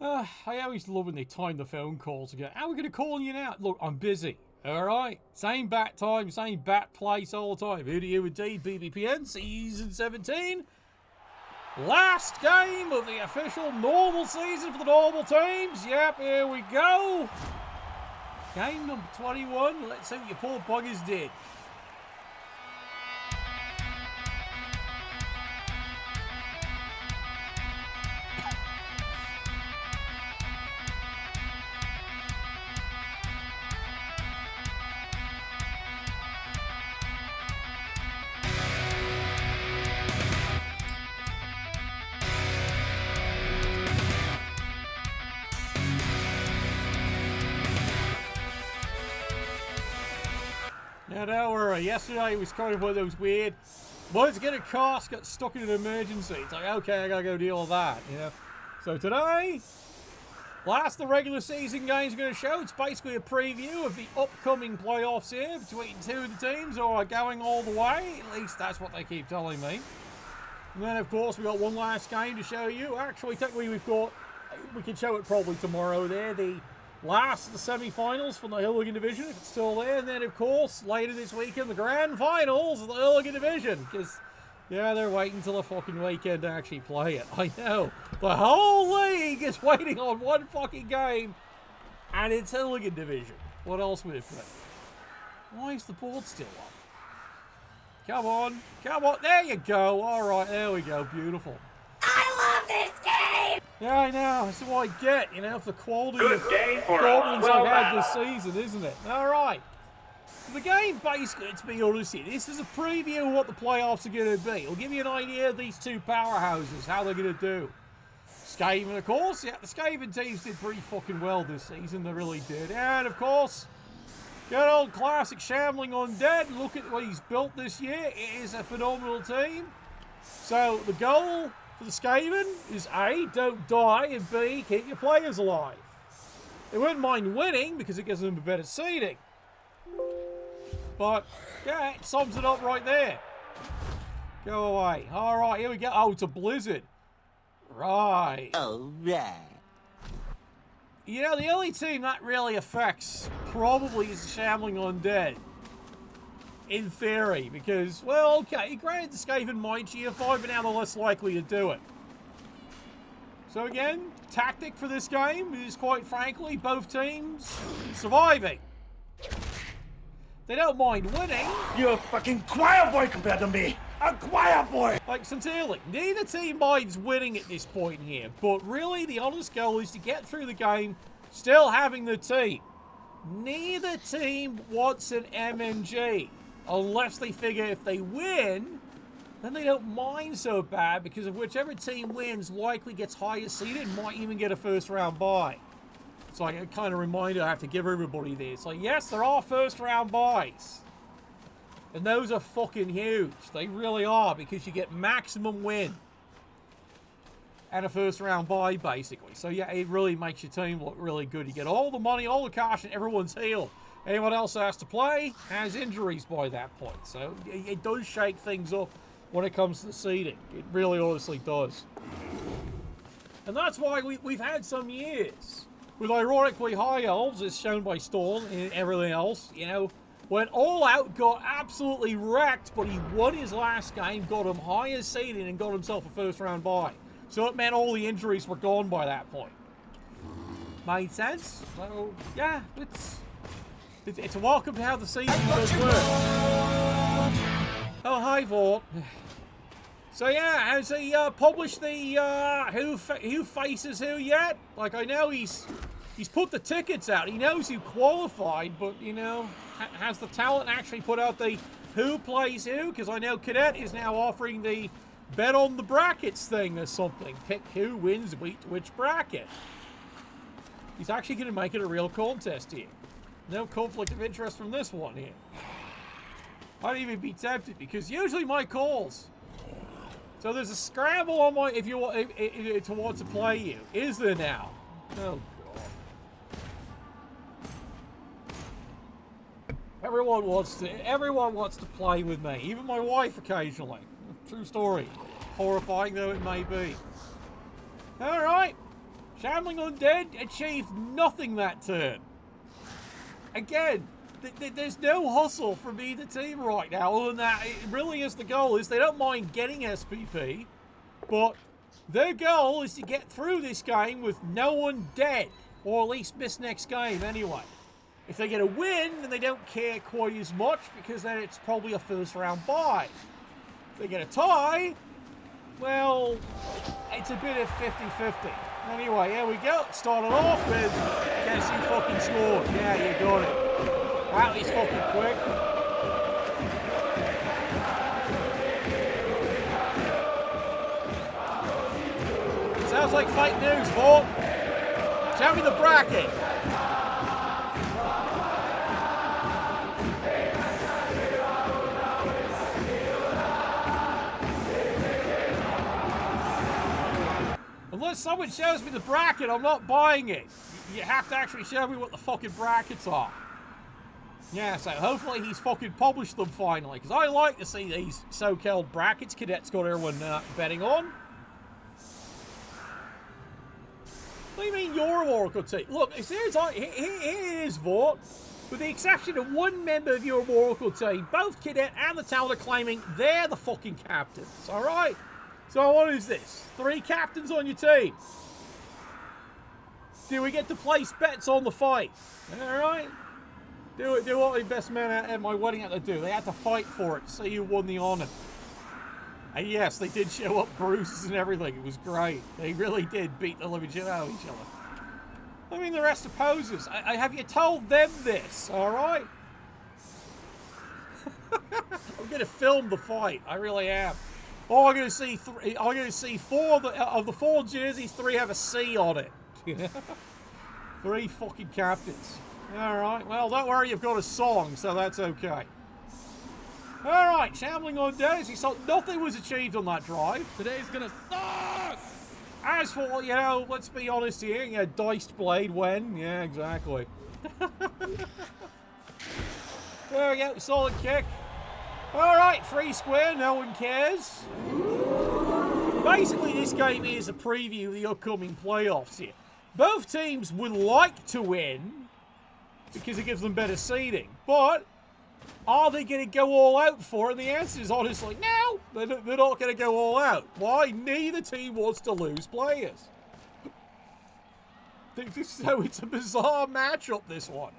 I always love when they time the phone calls again. How are we going to call you now? Look, I'm busy. Alright? Same bat time, same bat place all the time. Here to you indeed, BBPN, Season 17. Last game of the official normal season for the normal teams. Yep, here we go. Game number 21. Let's see what your poor buggers did. Yesterday was kind of one of those weird, let's get a cost, got stuck in an emergency. It's like, okay, I gotta go deal with that, you know. So today, last of the regular season games are going to show. It's basically a preview of the upcoming playoffs here between two of the teams, or are going all the way. At least that's what they keep telling me. And then, of course, we got one last game to show you. Actually, technically, we can show it probably tomorrow there. The last of the semi-finals from the Hooligan Division, if it's still there. And then, of course, later this weekend, the grand finals of the Hooligan Division. Because, yeah, they're waiting until the fucking weekend to actually play it. I know. The whole league is waiting on one fucking game. And it's Hooligan Division. What else would it play? Why is the board still up? Come on. Come on. There you go. All right, there we go. Beautiful. I love this game! Yeah, I know. That's what I get, you know, for the quality of goblins I've had this season, isn't it? All right. So the game, basically, to be honest here, this is a preview of what the playoffs are going to be. It'll give you an idea of these two powerhouses, how they're going to do. Skaven, of course. Yeah, the Skaven teams did pretty fucking well this season. They really did. And, of course, good old classic Shamblin Undead. Look at what he's built this year. It is a phenomenal team. So, the goal for the Skaven is A, don't die, and B, keep your players alive. They wouldn't mind winning because it gives them a better seeding. But, yeah, it sums it up right there. Go away. Alright, here we go. Oh, it's a blizzard. Right. Oh, yeah. You know, the only team that really affects probably is the Shamblin Undead. In theory, because, well, okay, granted the Skaven might GF5, but now they're less likely to do it. So again, tactic for this game is, quite frankly, both teams surviving. They don't mind winning. You're a fucking choir boy compared to me. A choir boy! Like, sincerely, neither team minds winning at this point here, but really the honest goal is to get through the game still having the team. Neither team wants an MMG. Unless they figure if they win, then they don't mind so bad, because of whichever team wins likely gets higher seeded, might even get a first round bye. It's like a kind of reminder I have to give everybody there. It's like, yes, there are first round byes. And those are fucking huge. They really are, because you get maximum win and a first round bye, basically. So yeah, it really makes your team look really good. You get all the money, all the cash, and everyone's healed. Anyone else that has to play has injuries by that point. So it does shake things up when it comes to the seeding. It really honestly does. And that's why we've had some years with ironically high elves, as shown by Storm and everything else, you know, when All Out got absolutely wrecked, but he won his last game, got him higher seeding, and got himself a first round bye. So it meant all the injuries were gone by that point. Made sense? So, yeah, it's a welcome to how the season does work. Oh, hi, Vaught. So, yeah, has he published the who faces who yet? Like, I know he's put the tickets out. He knows who qualified, but, you know, has the talent actually put out the who plays who? Because I know Cadet is now offering the bet on the brackets thing or something. Pick who wins which bracket. He's actually going to make it a real contest here. No conflict of interest from this one here. I'd even be tempted, because usually my calls. So there's a scramble on my if you want to play you. Is there now? Oh god. Everyone wants to play with me. Even my wife occasionally. True story. Horrifying though it may be. Alright. Shambling Undead achieved nothing that turn. Again, there's no hustle from either team right now, other than that, it really is the goal, is they don't mind getting SPP, but their goal is to get through this game with no one dead, or at least miss next game anyway. If they get a win, then they don't care quite as much, because then it's probably a first round bye. If they get a tie, well, it's a bit of 50-50. Anyway, here we go. Started off with, guess who fucking scored? Yeah, you got it. That was fucking quick. Sounds like fake news, Vaught. Show me the bracket. Unless someone shows me the bracket, I'm not buying it. You have to actually show me what the fucking brackets are. Yeah, so hopefully he's fucking published them finally, because I like to see these so-called brackets Cadets got everyone betting on. What do you mean you're a Oracle team? Look, here it is, Vaught. With the exception of one member of your Oracle team, both Cadet and the Town are claiming they're the fucking captains, alright? So what is this? 3 captains on your team. Do we get to place bets on the fight? Alright? Do what the best men at my wedding had to do. They had to fight for it to see who won the honor. And yes, they did show up bruises and everything. It was great. They really did beat the living shit out of each other. I mean, the rest are posers. I have you told them this, alright? I'm going to film the fight. I really am. Oh, I'm going to see 4 of the 4 jerseys, 3 have a C on it. 3 fucking captains. Alright, well, don't worry, you've got a song, so that's okay. Alright, Shambling Undead, as he saw, nothing was achieved on that drive. Today's gonna suck! As for, you know, let's be honest here, yeah, diced blade when? Yeah, exactly. There we go, solid kick. Alright, free square, no one cares. Basically, this game is a preview of the upcoming playoffs here. Both teams would like to win, because it gives them better seeding, but are they going to go all out for it? And the answer is honestly, no, they're not going to go all out. Why? Neither team wants to lose players. So it's a bizarre matchup, this one.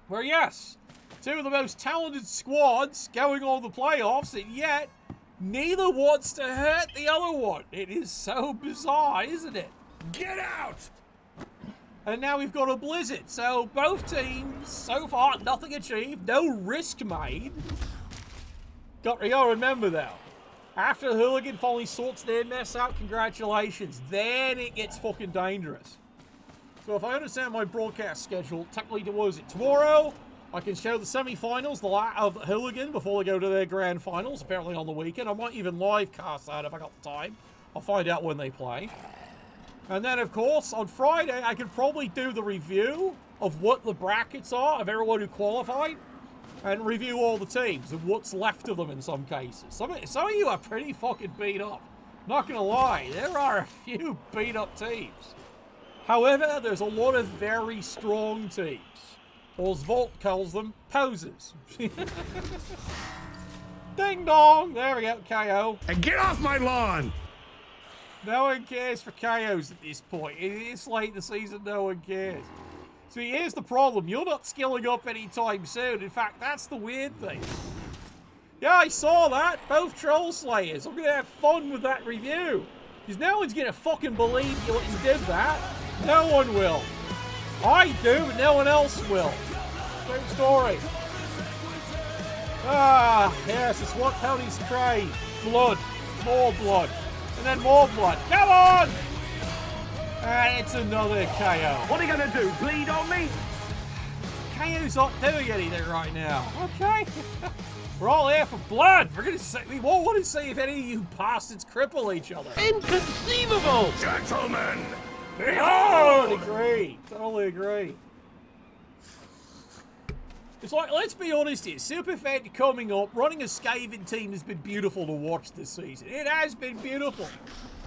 Where yes, 2 of the most talented squads going on the playoffs, and yet neither wants to hurt the other one. It is so bizarre, isn't it? Get out! And now we've got a blizzard. So both teams, so far, nothing achieved. No risk made. You gotta remember, though. After the Hooligan finally sorts their mess out, congratulations. Then it gets fucking dangerous. So if I understand my broadcast schedule, technically, what is it, tomorrow? I can show the semi-finals of Hooligan before they go to their grand finals, apparently on the weekend. I might even live cast that if I got the time. I'll find out when they play. And then, of course, on Friday, I could probably do the review of what the brackets are of everyone who qualified and review all the teams and what's left of them in some cases. Some of you are pretty fucking beat up. Not going to lie, there are a few beat up teams. However, there's a lot of very strong teams. Or as Volt calls them, posers. Ding dong! There we go, KO. And get off my lawn! No one cares for KOs at this point. It is late in the season, no one cares. See, here's the problem. You're not skilling up anytime soon. In fact, that's the weird thing. Yeah, I saw that. Both Troll Slayers. I'm going to have fun with that review. Because no one's going to fucking believe you did that. No one will. I do, but no one else will. True story. Ah, yes, it's what ponies crave. Blood. More blood. And then more blood. Come on! And it's another KO. What are you gonna do, bleed on me? KO's not doing anything right now. Okay. We're all here for blood. We won't want to see if any of you bastards cripple each other. Inconceivable! Gentlemen! Totally agree. Totally agree. It's like, let's be honest here. Superfed coming up, running a Skaven team has been beautiful to watch this season. It has been beautiful.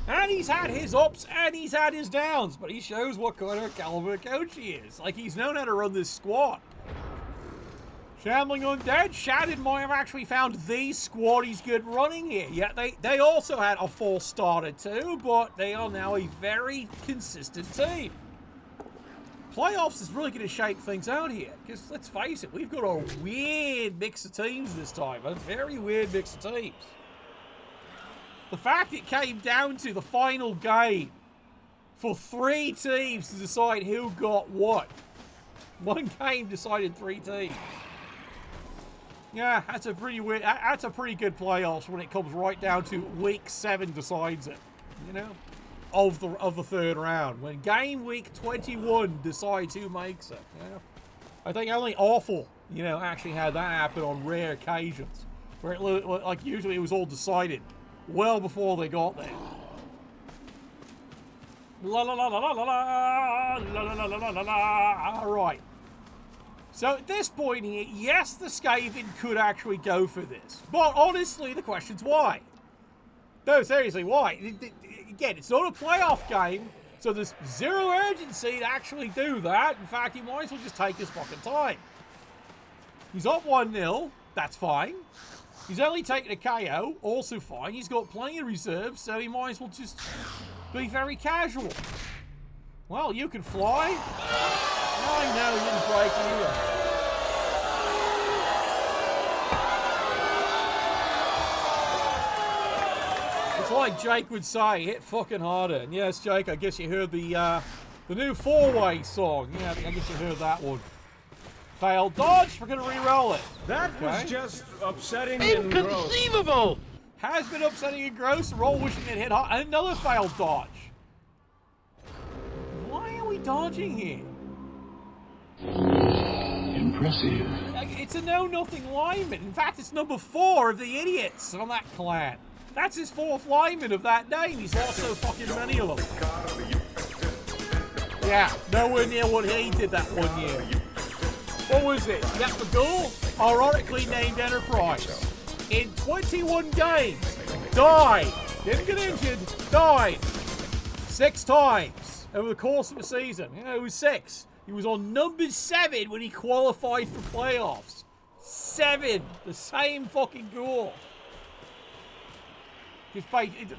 And he's had his ups and he's had his downs, but he shows what kind of caliber coach he is. Like, he's known how to run this squad. Shambling Undead, Shattered might have actually found the squad he's good running here. Yeah, they also had a false starter too, but they are now a very consistent team. Playoffs is really going to shake things out here, because let's face it, we've got a weird mix of teams this time. A very weird mix of teams. The fact it came down to the final game for 3 teams to decide who got what. One game decided 3 teams. Yeah, that's a pretty weird. That's a pretty good playoffs when it comes right down to week 7 decides it. You know, of the third round, when game week 21 decides who makes it. You know? I think only Awful, you know, actually had that happen on rare occasions, where it like usually it was all decided well before they got there. La la la la la la la la la la la la. All right. So at this point here, yes, the Skaven could actually go for this. But honestly, the question's why? No, seriously, why? Again, it's not a playoff game, so there's zero urgency to actually do that. In fact, he might as well just take his fucking time. He's up 1-0, that's fine. He's only taken a KO, also fine. He's got plenty of reserves, so he might as well just be very casual. Well, you can fly. I know you didn't break either. It's like Jake would say, hit fucking harder. And yes, Jake, I guess you heard the new 4-way song. Yeah, I guess you heard that one. Failed dodge, we're going to re-roll it. That was just upsetting and gross. Inconceivable! Has been upsetting and gross. Roll wishing it hit hard. Another failed dodge. Why are we dodging here? Impressive. It's a know-nothing lineman. In fact, it's number 4 of the idiots on that clan. That's his 4th lineman of that name. He's lost so fucking many of them. Yeah, nowhere near what he did that one year. What was it? Yep, the Ghoul, ironically named Enterprise. In 21 games, died. Didn't get injured, died. 6 times over the course of a season. Yeah, it was 6. He was on number 7 when he qualified for playoffs. 7. The same fucking Ghoul.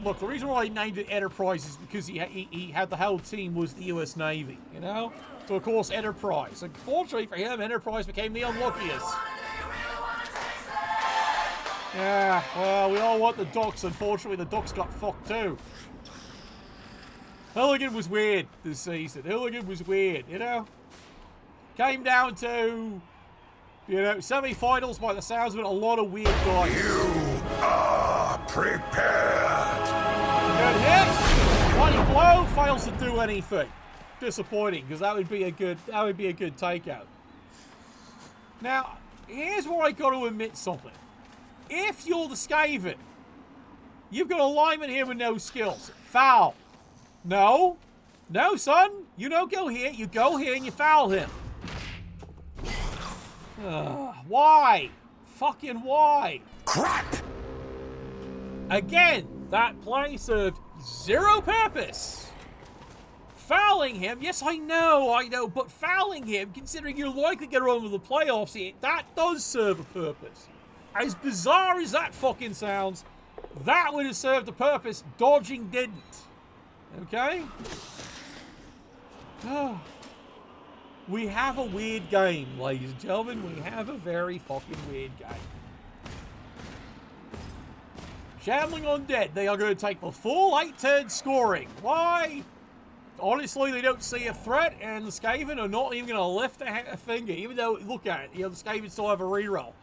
Look, the reason why he named it Enterprise is because he had the whole team was the US Navy, you know? So, of course, Enterprise. Unfortunately for him, Enterprise became the unluckiest. Yeah, well, we all want the Ducks. Unfortunately, the Ducks got fucked too. Hooligan was weird this season. Hooligan was weird, you know? Came down to, you know, semi-finals by the sounds of it, a lot of weird guys. You are prepared. Good hit. Bloody blow fails to do anything. Disappointing, because that would be a good takeout. Now, here's where I got to admit something. If you're the Skaven, you've got a lineman here with no skills. Foul. No. No, son. You don't go here. You go here and you foul him. Why? Fucking why? Crap! Again, that play served zero purpose. Fouling him, yes, I know, but fouling him, considering you're likely to get on with the playoffs here, that does serve a purpose. As bizarre as that fucking sounds, that would have served a purpose. Dodging didn't. Okay? We have a weird game, ladies and gentlemen. We have a very fucking weird game. Shamblin Undead, they are going to take the full 8-turn scoring. Why? Honestly, they don't see a threat, and the Skaven are not even going to lift a finger, even though, look at it, you know, the Skaven still have a reroll.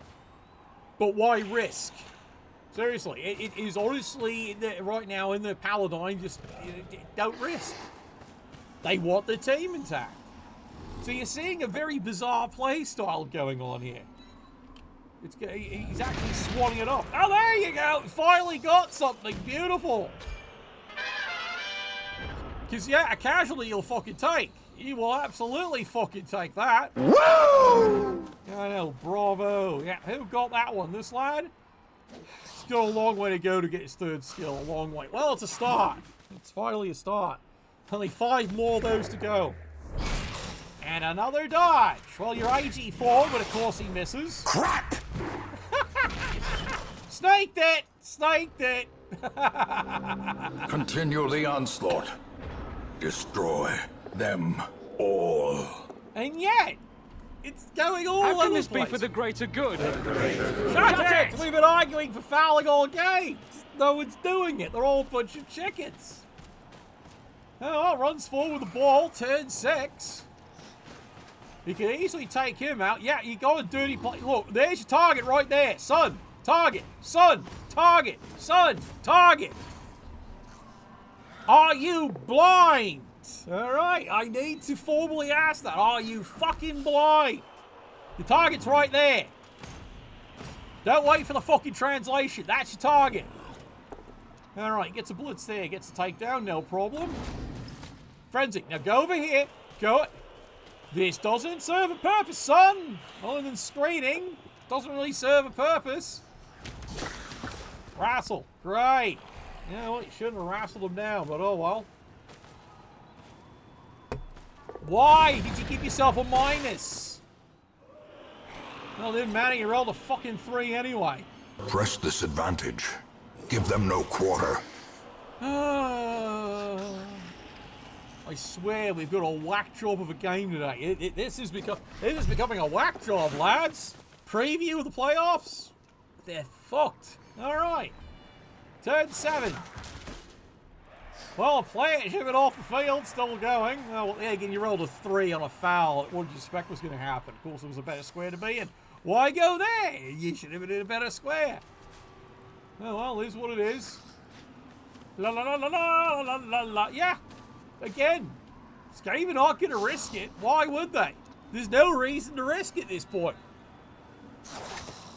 But why risk? Seriously, it is honestly, right now in the Paladin, just don't risk. They want the team intact. So you're seeing a very bizarre play style going on here. He's actually swatting it up. Oh, there you go. Finally got something beautiful. Because, yeah, a casualty you'll fucking take. You will absolutely fucking take that. Woo! I know, bravo. Yeah, who got that one? This lad? He's got a long way to go to get his 3rd skill. A long way. Well, it's a start. It's finally a start. Only 5 more of those to go. And another dodge. Well, you're AG4, but of course he misses. Crap! Snaked it! Snaked it! Continue the onslaught. Destroy them all. And yet, it's going all How over can the this be place. for the greater good? Shut it! We've been arguing for fouling all game. No one's doing it. They're all a bunch of chickens. Oh, runs forward with the ball. Turn 6. You can easily take him out. Yeah, you got a dirty play. Look, there's your target right there. Son, target. Son, target. Son, target. Are you blind? All right, I need to formally ask that. Are you fucking blind? Your target's right there. Don't wait for the fucking translation. That's your target. All right, gets a blitz there. Gets a takedown. No problem. Frenzy. Now go over here. Go. This doesn't serve a purpose, son. Other than screening. Doesn't really serve a purpose. Wrestle. Great. You know what? You shouldn't have wrestled him down, but oh well. Why did you give yourself a minus? Well, it didn't matter. You rolled a fucking 3 anyway. Press this advantage. Give them no quarter. I swear we've got a whack job of a game today. This is becoming a whack job, lads. Preview of the playoffs? They're fucked. All right. Turn 7. Well, a player should have been off the field, still going. Oh, well, yeah, again, you rolled a 3 on a foul. What did you expect was going to happen? Of course, it was a better square to be in. Why go there? You should have been in a better square. Oh, well, it is what it is. La la la la la la la la. Yeah. Again, Skaven aren't going to risk it. Why would they? There's no reason to risk it at this point.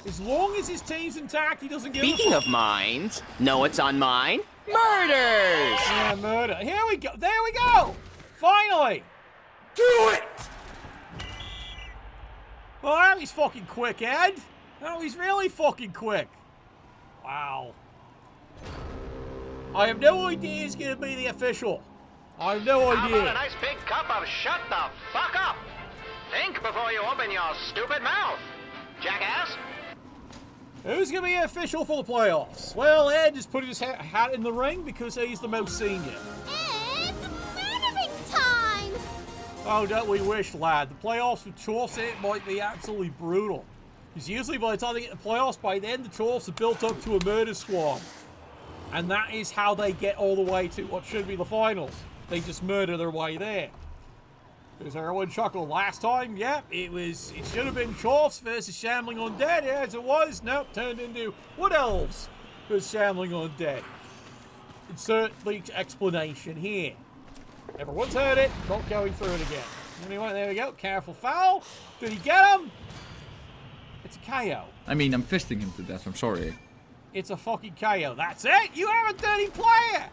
As long as his team's intact, he doesn't give a fuck. Speaking of mines, know what's on mine? Murders! Yeah, murder. Here we go. There we go. Finally. Do it! Well, that was fucking quick, Ed. That was really fucking quick. Wow. I have no idea who's going to be the official. I have no How idea. about a nice big cup of shut the fuck up? Think before you open your stupid mouth, jackass. Who's going to be official for the playoffs? Well, Ed just put his hat in the ring because he's the most senior. It's murdering time! Oh, don't we wish, lad. The playoffs for Chaucer might be absolutely brutal. Because usually by the time they get the playoffs, by then the Chaucer are built up to a murder squad. And that is how they get all the way to what should be the finals. They just murder their way there. There's everyone chuckle last time. Yep, it should have been Chaucer versus Shambling Undead. As it was, nope, turned into Wood Elves versus Shambling Undead. Insert the explanation here. Everyone's heard it, not going through it again. Anyway, there we go. Careful foul. Did he get him? It's a KO. I mean, I'm fisting him to death, I'm sorry. It's a fucking KO. That's it. You have a dirty player.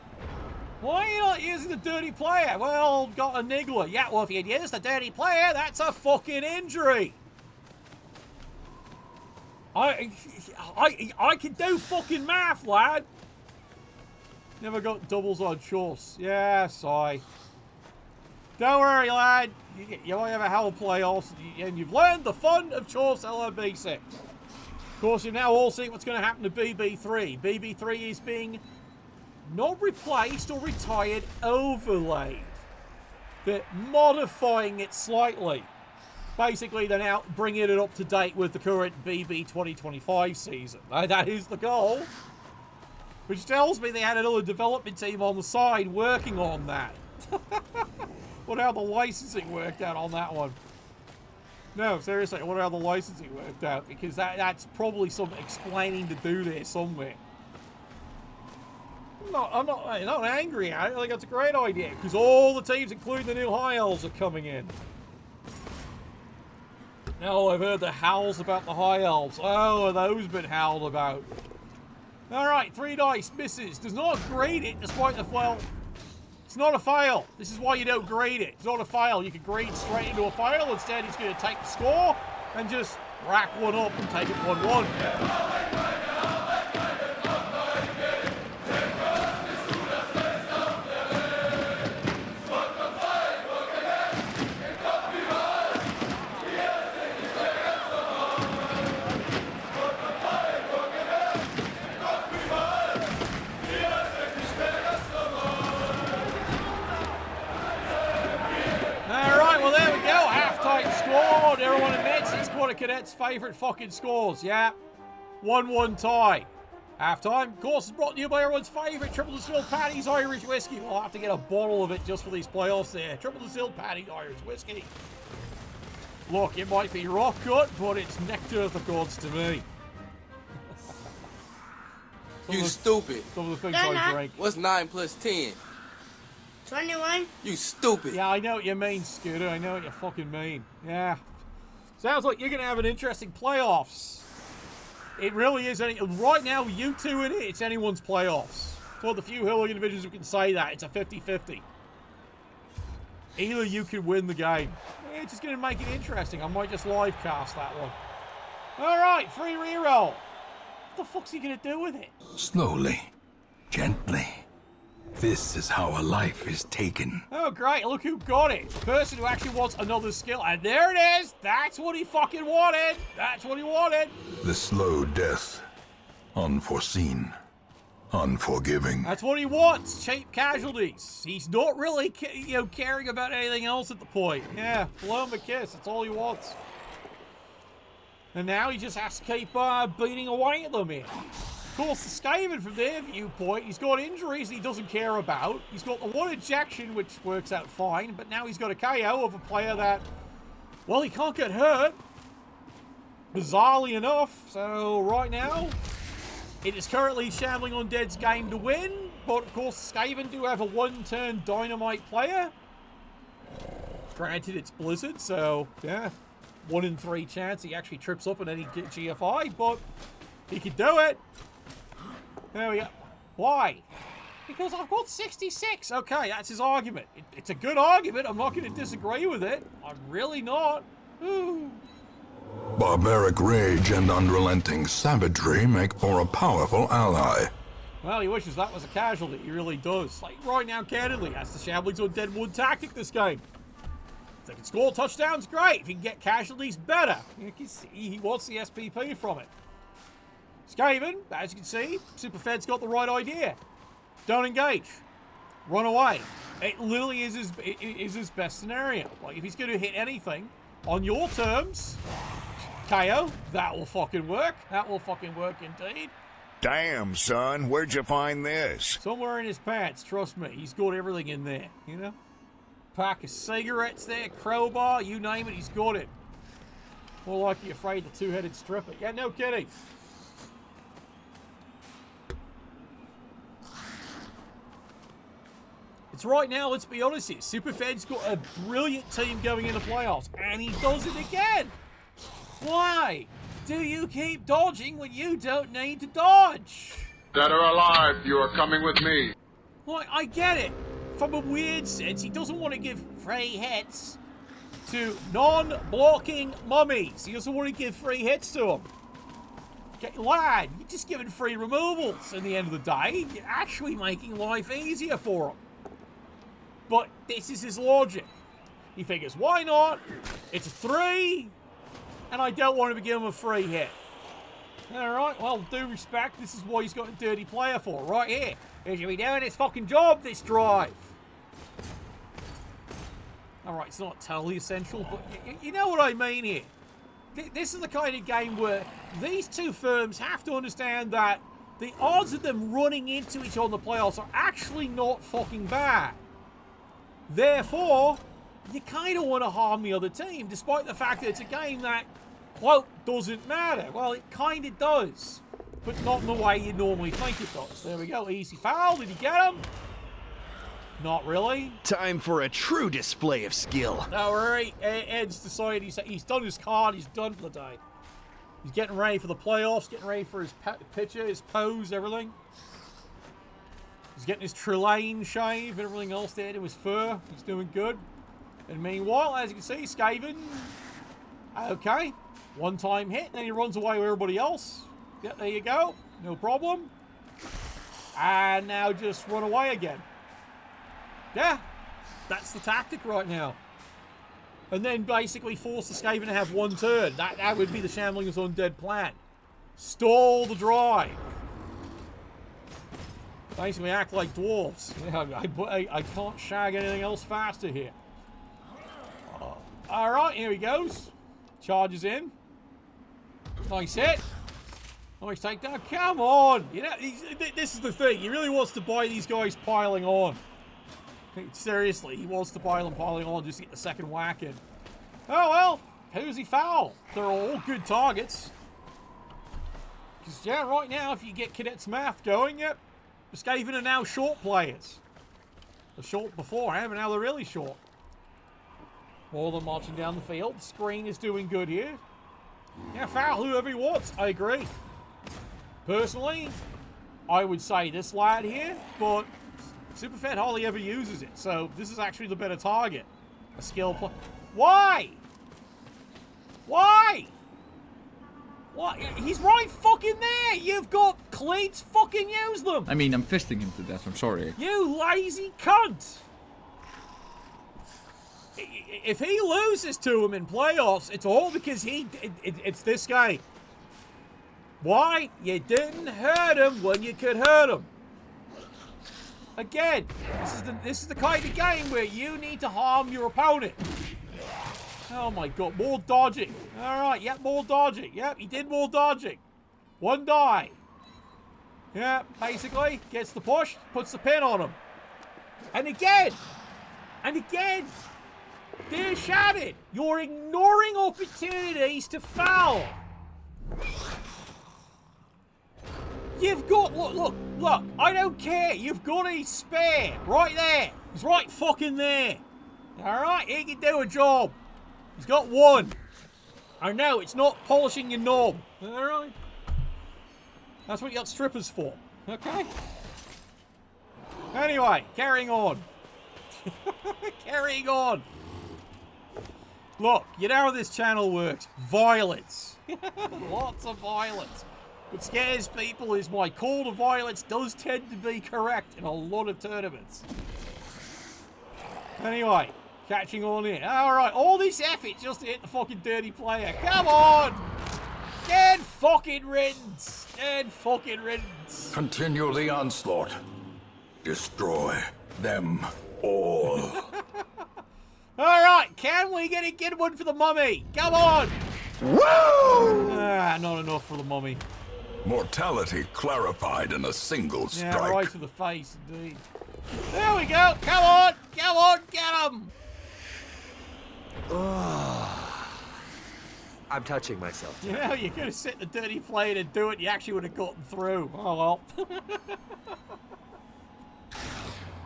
Why are you not using the dirty player? Well, got a niggler. Yeah, well, if you'd used the dirty player, that's a fucking injury. I can do fucking math, lad. Never got doubles on shorts. Yeah, sorry. Don't worry, lad. You might have a hell of playoffs, and you've learned the fun of Chorus LMB6. Of course, you've now all seen what's going to happen to BB3. BB3 is being not replaced or retired, overlaid. They're modifying it slightly. Basically, they're now bringing it up to date with the current BB 2025 season. That is the goal. Which tells me they had another development team on the side working on that. What how the licensing worked out on that one. No, seriously, I wonder how the licensing worked out, because that's probably some explaining to do there somewhere. I'm not angry at it. I think that's a great idea, because all the teams, including the new High Elves, are coming in. Now I've heard the howls about the High Elves. Oh, are those been howled about? Alright, 3 dice, misses. Does not grade it, despite the fail. It's not a fail. This is why you don't grade it. It's not a fail. You can grade straight into a fail. Instead, he's going to take the score and just rack one up and take it 1-1. one of Cadet's favourite fucking scores. Yeah. 1-1 tie. Half-time, of course, is brought to you by everyone's favourite Triple Distilled Paddy's Irish Whiskey. We'll have to get a bottle of it just for these playoffs there. Triple Distilled Paddy's Irish Whiskey. Look, it might be rock cut, but it's nectar of the gods to me. You stupid. Some of the things I drink. What's 9 plus 10? 21. You stupid. Yeah, I know what you mean, Scooter. I know what you fucking mean. Yeah. Sounds like you're going to have an interesting playoffs. It really is. Right now, you two in it, it's anyone's playoffs. It's one of the few hooligan divisions who can say that. It's a 50-50. Either you can win the game. Yeah, it's just going to make it interesting. I might just live cast that one. All right, free reroll. What the fuck's he going to do with it? Slowly, gently. This is how a life is taken. Oh, great. Look who got it. The person who actually wants another skill. And there it is. That's what he fucking wanted. That's what he wanted. The slow death. Unforeseen. Unforgiving. That's what he wants. Cheap casualties. He's not really, caring about anything else at the point. Yeah, blow him a kiss. That's all he wants. And now he just has to keep beating away at them here. Of course, the Skaven, from their viewpoint, he's got injuries he doesn't care about. He's got the one ejection, which works out fine, but now he's got a KO of a player that, well, he can't get hurt. Bizarrely enough. So, right now, it is currently Shambling Undead's game to win, but of course, Skaven do have a one-turn dynamite player. Granted, it's Blizzard, so, yeah, 1 in 3 chance he actually trips up in any GFI, but he could do it. There we go. Why? Because I've got 66. Okay, that's his argument. It's a good argument. I'm not going to disagree with it. I'm really not. Ooh. Barbaric rage and unrelenting savagery make for a powerful ally. Well, he wishes that was a casualty. He really does. Like, right now, candidly, that's the Shambling's Undead Wood tactic this game. If they can score touchdowns, great. If he can get casualties, better. You can see he wants the SPP from it. Skaven, as you can see, Superfed's got the right idea. Don't engage. Run away. It literally is his best scenario. Like, if he's going to hit anything on your terms, KO, that will fucking work. That will fucking work indeed. Damn, son, where'd you find this? Somewhere in his pants, trust me. He's got everything in there, you know? Pack of cigarettes there, crowbar, you name it, he's got it. More like you're afraid the two-headed stripper. Yeah, no kidding. It's right now, let's be honest here. Superfed's got a brilliant team going into playoffs, and he does it again. Why do you keep dodging when you don't need to dodge? Dead or alive, you are coming with me. Well, I get it. From a weird sense, he doesn't want to give free hits to non-blocking mummies. He doesn't want to give free hits to them. Okay, lad, you're just giving free removals in the end of the day. You're actually making life easier for him. But this is his logic. He figures, why not? It's a 3, and I don't want to give him a free hit. Alright, well, due respect, this is what he's got a dirty player for, right here. He should be doing his fucking job this drive. Alright, it's not totally essential, but you know what I mean here. This is the kind of game where these two firms have to understand that the odds of them running into each other in the playoffs are actually not fucking bad. Therefore, you kind of want to harm the other team, despite the fact that it's a game that, quote, doesn't matter. Well, it kind of does, but not in the way you normally think it does. There we go, easy foul. Did he get him? Not really. Time for a true display of skill. No worry, Ed's decided he's done his card, he's done for the day. He's getting ready for the playoffs, getting ready for his picture, his pose, everything. He's getting his Trelane shave and everything else there to his fur. He's doing good. And meanwhile, as you can see, Skaven, okay, one-time hit, and then he runs away with everybody else. Yeah, there you go. No problem. And now just run away again. Yeah, that's the tactic right now. And then basically force the Skaven to have one turn. That would be the Shambling's Undead plan. Stall the drive. Basically act like dwarves. Yeah, I can't shag anything else faster here. Alright, here he goes. Charges in. Nice hit. Nice takedown. Come on. You know, this is the thing. He really wants to buy these guys piling on. Seriously, he wants to buy them piling on just to get the second whack in. Oh, well. Who's he foul? They're all good targets. Because, yeah, right now, if you get Cadet's math going, yep, the Skaven are now short players. They're short beforehand, but now they're really short. All of them marching down the field. The screen is doing good here. Yeah, foul whoever he wants. I agree. Personally, I would say this lad here, but Superfed hardly ever uses it, so this is actually the better target. A skill play. Why? Why? What? He's right fucking there. You've got cleats. Fucking use them. I mean, I'm fisting him to death. I'm sorry. You lazy cunt. If he loses to him in playoffs, it's all because it's this guy. Why? You didn't hurt him when you could hurt him. Again, this is the kind of game where you need to harm your opponent. Oh my god, more dodging. Alright, yep, more dodging. Yep, he did more dodging. One die. Yep, basically, gets the push, puts the pin on him. And again! And again! Dear Shannon, you're ignoring opportunities to foul. You've got, look, I don't care. You've got a spare right there. He's right fucking there. Alright, he can do a job. He's got one. I know, it's not polishing your knob. Alright. That's what you got strippers for. Okay. Anyway, carrying on. Carrying on. Look, you know how this channel works. Violence. Lots of violence. What scares people is my call to violence does tend to be correct in a lot of tournaments. Anyway, catching on here. Alright, all this effort just to hit the fucking dirty player. Come on! Dead fucking riddance. Dead fucking riddance. Continue the onslaught. Destroy them all. Alright, can we get a good one for the mummy? Come on! Woo! Ah, not enough for the mummy. Mortality clarified in a single strike. Yeah, right to the face, indeed. There we go. Come on, get him. I'm touching myself. Yeah, you could have set the dirty plate and do it. You actually would have gotten through. Oh well.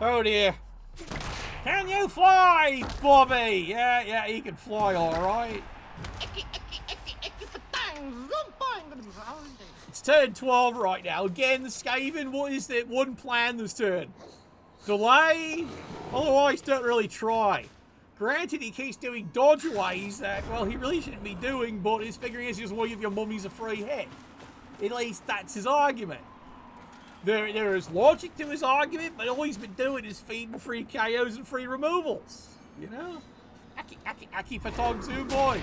Oh dear. Can you fly, Bobby? Yeah, he can fly, all right. It's turn 12 right now. Again, the Skaven, what is that one plan this turn? Delay? Otherwise, don't really try. Granted, he keeps doing dodgeaways that, well, he really shouldn't be doing, but his figuring is just want to give your mummies a free hit. At least that's his argument. There is logic to his argument, but all he's been doing is feeding free KOs and free removals. You know? Aki Patongzu, boy.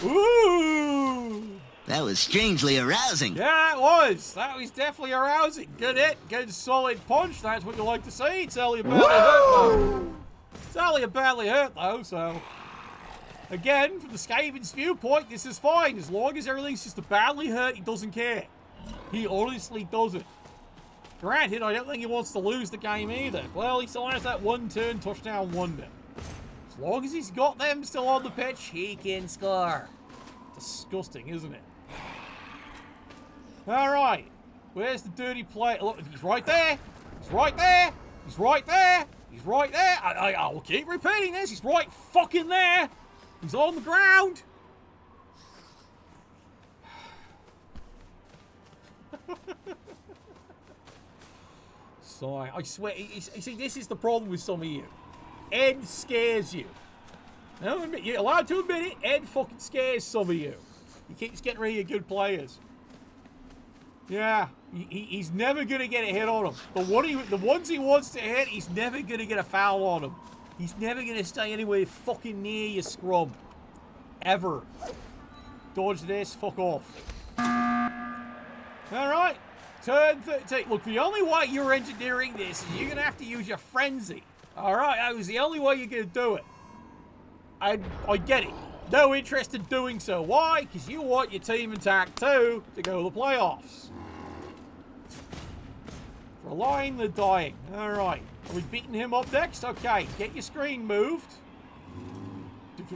Ooh! That was strangely arousing. Yeah, it was. That was definitely arousing. Good hit, good solid punch. That's what you like to see. It's only a badly hurt, though. It's only a badly hurt, though, so... Again, from the Skaven's viewpoint, this is fine. As long as everything's just a badly hurt, he doesn't care. He honestly doesn't. Granted, I don't think he wants to lose the game either. Well, he still has that one-turn touchdown wonder. As long as he's got them still on the pitch, he can score. Disgusting, isn't it? Alright. Where's the dirty play? Look, he's right there. He's right there. He's right there. He's right there. I will keep repeating this. He's right fucking there. He's on the ground. Sorry, I swear. You see, this is the problem with some of you. Ed scares you. No, you're allowed to admit it. Ed fucking scares some of you. He keeps getting rid of good players. Yeah, he's never gonna get a hit on him. The ones he wants to hit, he's never gonna get a foul on him. He's never gonna stay anywhere fucking near your scrum. Ever. Dodge this, fuck off. Alright. Turn 13. Look, the only way you're engineering this is you're gonna have to use your frenzy. Alright, that was the only way you're gonna do it. I get it. no interest in doing so. Why? Because you want your team intact too to go to the playoffs. Relying the dying. Alright. Are we beating him up next? Okay. Get your screen moved.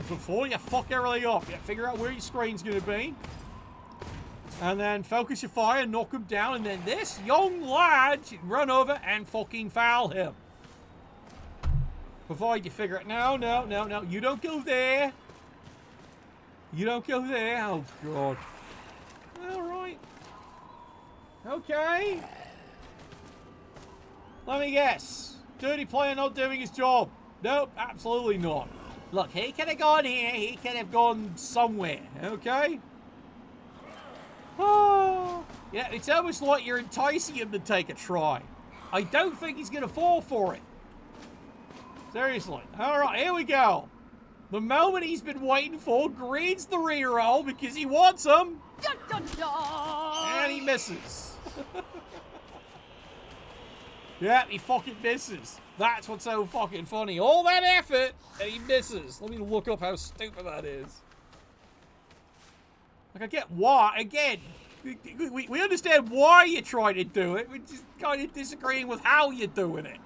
Before you fuck everything up. Yeah, figure out where your screen's going to be. And then focus your fire, knock him down, and then this young lad should run over and fucking foul him. Provided you figure it. No, no, no, no. You don't go there. You don't go there. Oh, God. Alright. Okay. Let me guess. Dirty player not doing his job. Nope, absolutely not. Look, he could have gone here. He could have gone somewhere. Okay? Oh. Yeah, it's almost like you're enticing him to take a try. I don't think he's going to fall for it. Seriously. Alright, here we go. The moment he's been waiting for. Green's the reroll because he wants him. And he misses. Yeah, he fucking misses. That's what's so fucking funny. All that effort, and he misses. Let me look up how stupid that is. Like, I get why. Again, we understand why you're trying to do it. We're just kind of disagreeing with how you're doing it.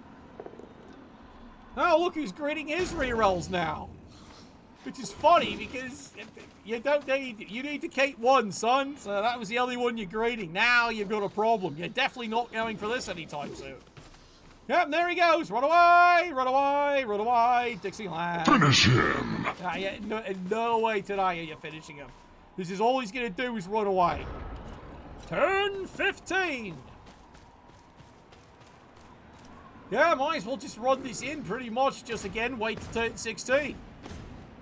Oh, look who's gritting his rerolls now. Which is funny, because you don't need... You need to keep one, son. So that was the only one you're grading. Now you've got a problem. You're definitely not going for this anytime soon. Yep, and there he goes. Run away, run away, run away. Dixieland. Finish him. Yeah, no way today are you finishing him. This is all he's going to do is run away. Turn 15. Yeah, might as well just run this in pretty much. Just again, wait to turn 16.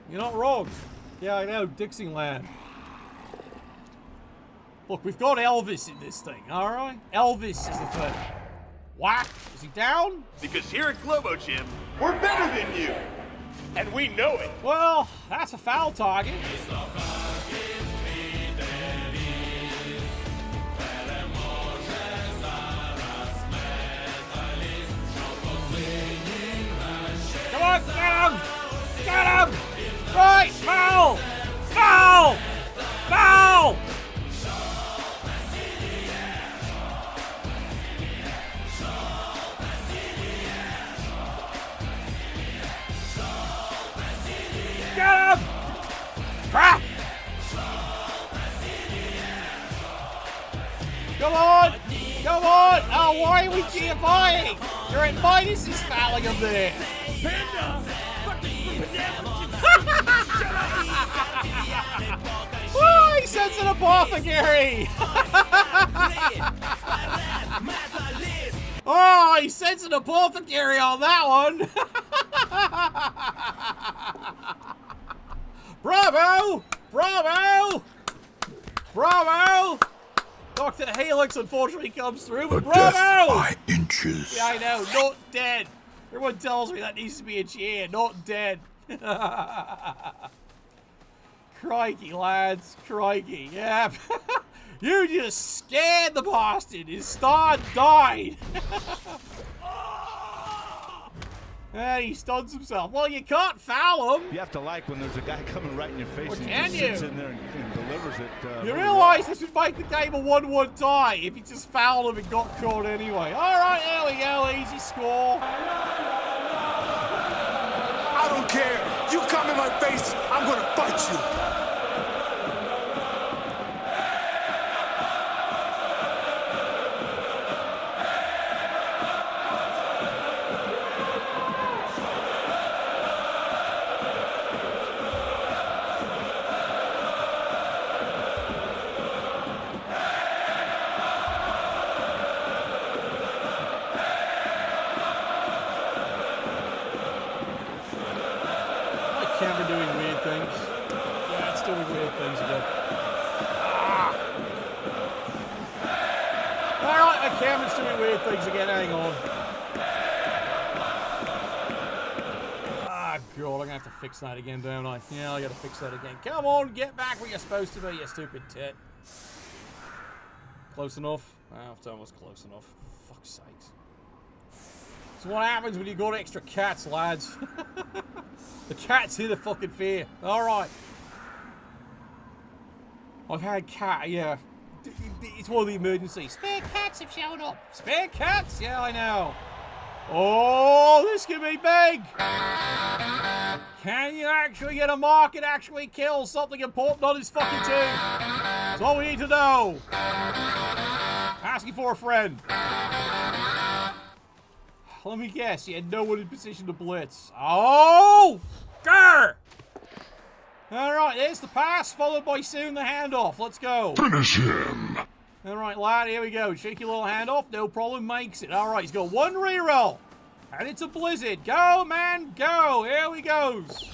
You're not wrong. Yeah, I know, Dixieland. Look, we've got Elvis in this thing, alright? Elvis is the thing. Whack! Is he down? Because here at Globo Gym, we're better than you. And we know it. Well, that's a foul target. Come on, get him! Get him! Right, foul! Foul! Foul! Get him! Crap! Come on! Come on! Oh, why are we GFIing? You're at minuses fouling him there. Woo, he sends an apothecary! Oh, he sends an apothecary on that one! Bravo! Bravo! Bravo! Dr. Helix unfortunately comes through, but bravo! By inches. Yeah, I know, not dead. Everyone tells me that needs to be a cheer, not dead. Crikey, lads. Crikey. Yeah. You just scared the bastard. His star died. And he stuns himself. Well, you can't foul him. You have to like when there's a guy coming right in your face Or and can he sits you? in there and delivers it. You realize this would make the game a 1-1 tie if he just fouled him and got caught anyway. Alright, there we go. Easy score. I don't care. You come in my face, I'm gonna fight you. Camera doing weird things. Yeah, it's doing weird things again. Ah. Alright, my camera's doing weird things again. Hang on. Ah, God, I'm gonna have to fix that again, don't I? Yeah, I gotta fix that again. Come on, get back where you're supposed to be, you stupid tit. Close enough? Oh, it's almost close enough. For fuck's sakes. So what happens when you got extra cats, lads? The cats here the fucking fear. Alright. I've had cat, yeah. It's one of the emergencies. Spare cats have shown up. Spare cats? Yeah, I know. Oh, this could be big. Can you actually get a mark and actually kill something important on his fucking team? That's all we need to know. Asking for a friend. Let me guess, he had no one in position to blitz. Oh! Grr! Alright, there's the pass, followed by soon the handoff. Let's go. Finish him. Alright, lad, here we go. Cheeky little handoff, no problem, makes it. Alright, he's got one reroll. And it's a blizzard. Go, man, go. Here we goes.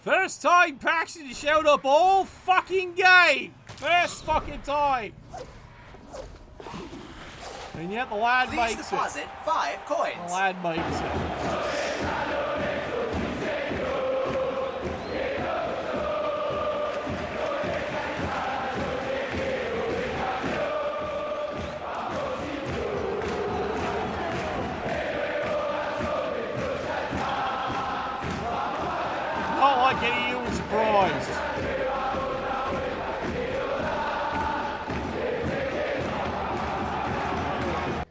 First time Paxton showed up all fucking game. First fucking time. And yet the lad makes it. deposit 5 coins. The lad makes it. Not like any of you were surprised.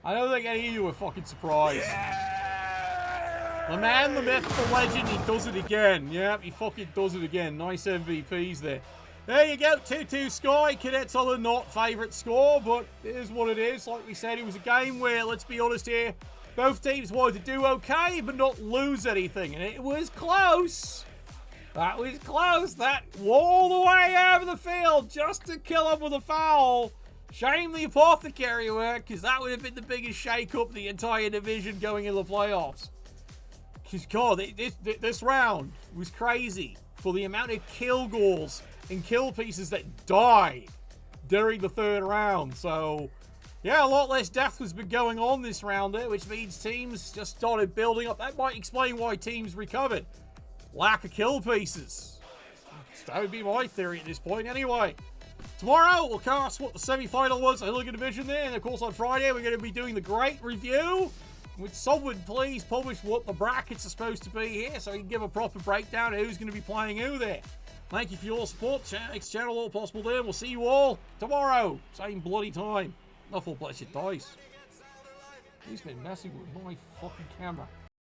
I don't think any of you were fucking surprised. Yeah. The man, the myth, the legend, he does it again. Yep, he fucking does it again. Nice MVPs there. There you go, 2-2 score. Cadets are the not favourite score, but it is what it is. Like we said, it was a game where, let's be honest here, both teams wanted to do okay, but not lose anything. And it was close. That was close. That all the way over the field just to kill him with a foul. Shame the apothecary work, because that would have been the biggest shake-up the entire division going into the playoffs. Because, God, this round was crazy for the amount of kill goals and kill pieces that died during the third round. So, yeah, a lot less death has been going on this round there, which means teams just started building up. That might explain why teams recovered. Lack of kill pieces. That would be my theory at this point anyway. Tomorrow, we'll cast what the semi-final was, a Hooligan Division there, and of course on Friday, we're going to be doing the great review. Would someone please publish what the brackets are supposed to be here, so we can give a proper breakdown of who's going to be playing who there. Thank you for your support. Next channel, all possible there. We'll see you all tomorrow. Same bloody time. Not full blessed dice. He's been messing with my fucking camera.